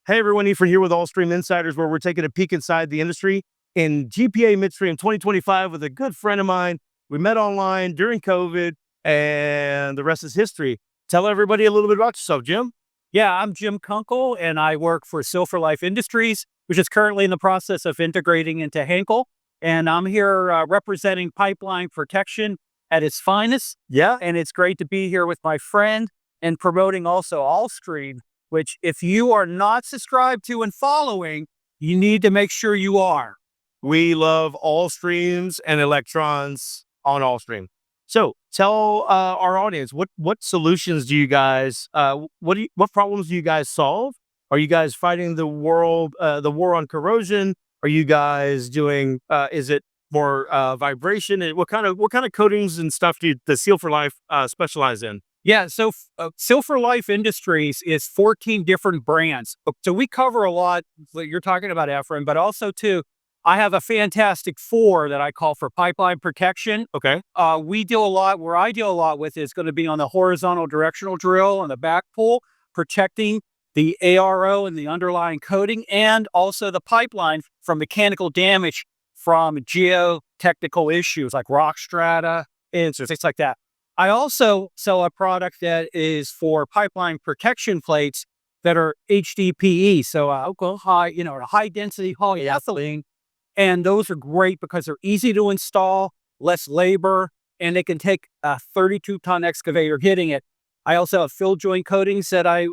Hey everyone, Efrain here with Allstream Insiders, where we're taking a peek inside the industry in GPA Midstream 2025 with a good friend of mine. We met online during COVID, and the rest is history. Tell everybody a little bit about yourself, Jim. Yeah, I'm Jim Kunkle, and I work for Silver Life Industries, which is currently in the process of integrating into Henkel. And I'm here representing pipeline protection at its finest. Yeah, And it's great to be here with my friend and promoting also Allstream, which if you are not subscribed to and following, you need to make sure you are. we love all streams and electrons on Allstream. So tell our audience what solutions do you guys what problems do you guys solve? Are you guys fighting the the war on corrosion? Are you guys doing is it more vibration? And what kind of coatings and stuff does Seal for Life specialize in? Yeah, so Silver Life Industries is 14 different brands. So we cover a lot that you're talking about, Efrain, but also too, I have a fantastic four that I call for pipeline protection. Okay. We deal a lot, where I deal a lot with is going to be on the horizontal directional drill and the back pull, protecting the ARO and the underlying coating, and also the pipeline from mechanical damage from geotechnical issues like rock strata and things like that. I also sell a product that is for pipeline protection plates that are HDPE, so high, a high density polyethylene, and those are great because they're easy to install, less labor, and they can take a 32-ton excavator hitting it. I also have fill joint coatings that I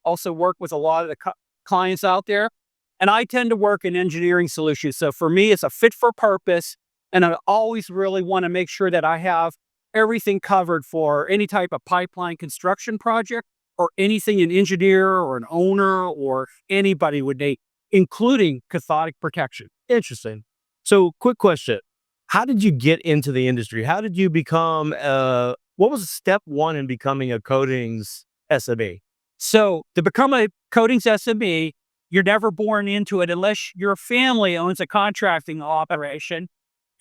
also work with a lot of the clients out there, and I tend to work in engineering solutions. So for me, it's a fit for purpose, and I always really want to make sure that I have everything covered for any type of pipeline construction project or anything an engineer or an owner or anybody would need, including cathodic protection. Interesting. So, quick question. How did you get into the industry? How did you become, what was step one in becoming a coatings SME? So to become a coatings SME, you're never born into it unless your family owns a contracting operation.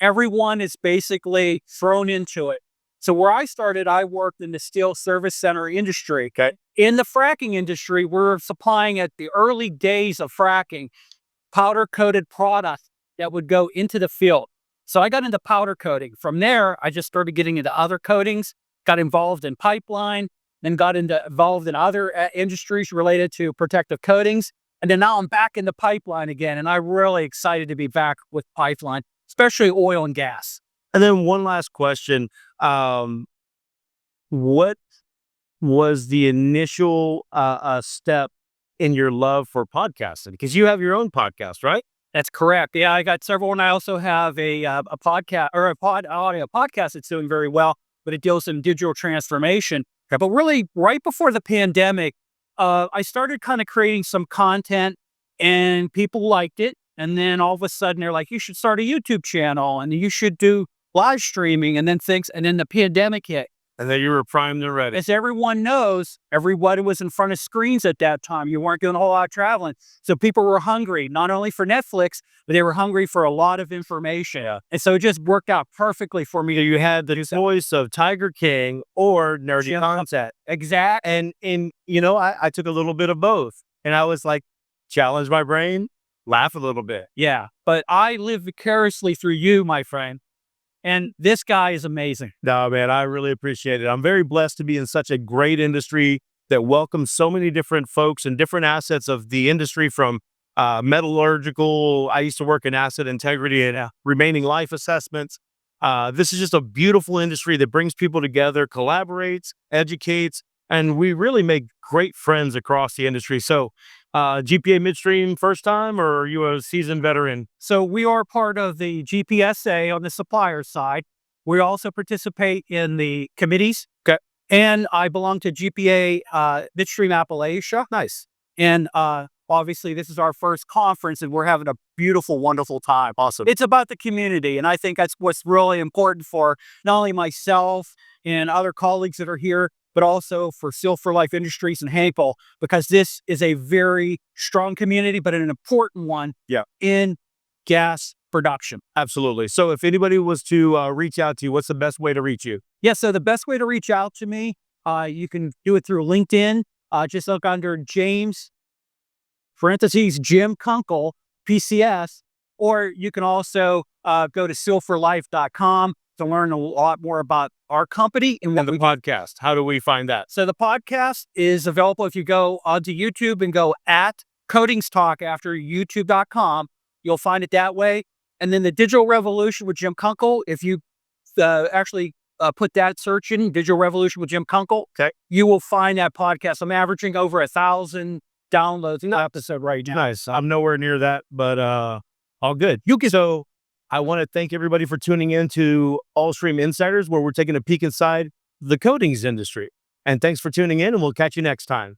Everyone is basically thrown into it. So where I started, I worked in the steel service center industry. Okay. In the fracking industry, we're supplying at the early days of fracking powder coated product that would go into the field. So I got into powder coating. From there, I just started getting into other coatings, got involved in pipeline, then got involved in other industries related to protective coatings. And then now I'm back in the pipeline again. And I'm really excited to be back with pipeline, especially oil and gas. And then one last question. What was the initial step in your love for podcasting? Because you have your own podcast, right? That's correct. Yeah, I got several, and I also have a podcast or a audio podcast that's doing very well, but it deals in digital transformation. But really, right before the pandemic, I started kind of creating some content, and people liked it. And then all of a sudden, they're like, "You should start a YouTube channel, and you should do live streaming." And then the pandemic hit. And then you were primed and ready. As everyone knows, everybody was in front of screens at that time. You weren't doing a whole lot of traveling. So people were hungry, not only for Netflix, but they were hungry for a lot of information. Yeah. And so it just worked out perfectly for me. So you had the choice of Tiger King or nerdy content. Exactly. And I took a little bit of both. And I was like, challenge my brain, laugh a little bit. Yeah. But I live vicariously through you, my friend. And this guy is amazing. No, man, I really appreciate it. I'm very blessed to be in such a great industry that welcomes so many different folks and different assets of the industry, from metallurgical. I used to work in asset integrity and remaining life assessments. This is just a beautiful industry that brings people together, collaborates, educates, and we really make great friends across the industry. So GPA Midstream first time, or are you a seasoned veteran? So we are part of the GPSA on the supplier side. We also participate in the committees. Okay. And I belong to GPA Midstream Appalachia. Nice. And obviously, this is our first conference, and we're having a beautiful, wonderful time. Awesome. It's about the community, and I think that's what's really important for not only myself and other colleagues that are here, but also for Silver Life Industries and Henkel, because this is a very strong community, but an important one in gas production. Absolutely. So if anybody was to reach out to you, what's the best way to reach you? Yeah, so the best way to reach out to me, you can do it through LinkedIn. Just look under James parentheses, Jim Kunkle, PCS, or you can also go to sealforlife.com to learn a lot more about our company and And the podcast, how do we find that? So the podcast is available if you go onto YouTube and go at Coatings Talk after youtube.com. You'll find it that way. And then the Digital Revolution with Jim Kunkle, if you actually put that search in, Digital Revolution with Jim Kunkle, Okay. you will find that podcast. I'm averaging over 1,000 downloads an episode right now. Nice. I'm nowhere near that, but all good. So I want to thank everybody for tuning in to Allstream Insiders, where we're taking a peek inside the coatings industry. And thanks for tuning in, and we'll catch you next time.